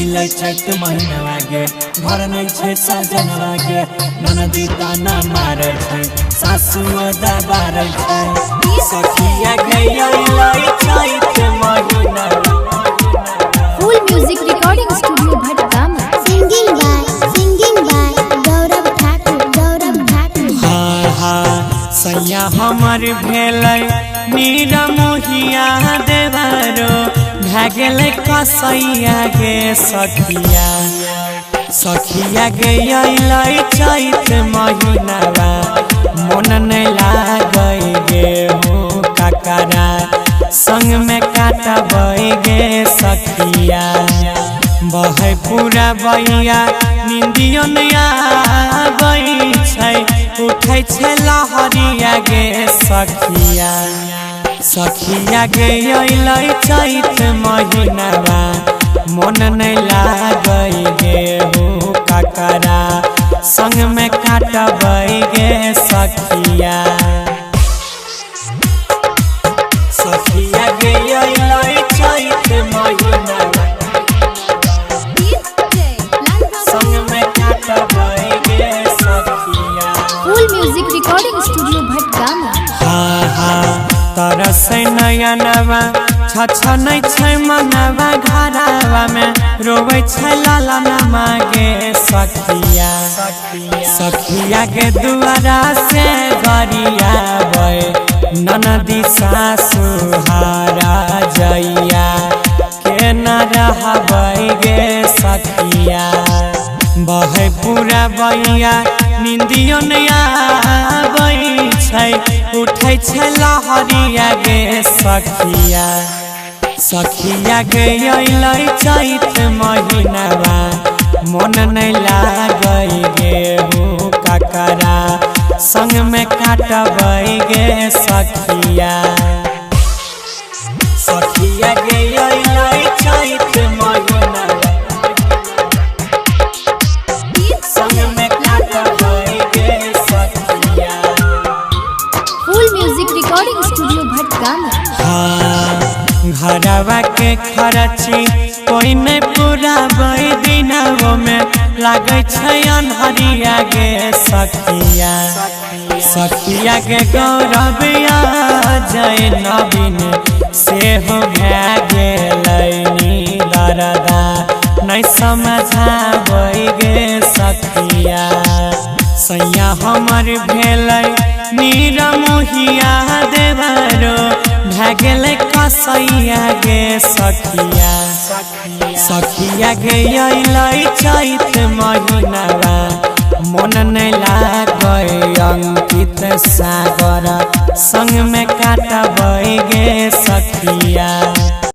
अइलै चैत महीना गे घर नहीं छे सजन गे ननदी ताना मारे छै सासु दबारे छै सखिया गे अइलै चैत महीना। Full music recording studio Bhatgama. Singing by Gaurav Thakur. हाँ सैया हमर भेलै नीरा मोहिया देवरो भागल कसैया गे सखिया गे अइलै चैत महीना मन नहीं लागै गे हो ककरा संग में काटबै गे सखिया बहे पूरा बैया निंदियो नहीं आबै छै उठै छै लहरिया गे सखिया गे अइलै चैत महीना मन नहीं लागै गे हो ककरा संग में काटबै गे सखिया गे अइलै चैत महीना संग में काटबै गे सखिया। फुल म्यूजिक रिकॉर्डिंग स्टूडियो भटगामा। तरस नयनवा छछनै छै मनवा घरवा में रोबै छै लालनमा गे सखिया गे दुआरा से गरियाबै ननदी सासु हारा जइया के न रहबै गे सखिया बहे पूरा बैया निंदियो नहीं आबै छै उठै छै लहरिया गे सखिया गे अइलै चैत महीना मन नहीं लागै गे हो ककरा संग में काटबै गे सखिया गे अइलै चैत महीना संग में काटबै गे सखिया। फुल म्यूजिक रिकॉर्डिंग स्टूडियो भटगामा। घरवा के खर्ची कोई नहीं पूरा दिनों में लागै छै अन्हरिया गे सखिया गे गौरव जय नवीन सेहो भए गेलै दरदा नहीं समझाबै गे सखिया सैया हमर भेलै नीरा मोहिया देवरो भागल कसैया गे सखिया गे अइलै चैत महीना मन नहीं लागै अंकित सागर संग में काटबै गे सखिया।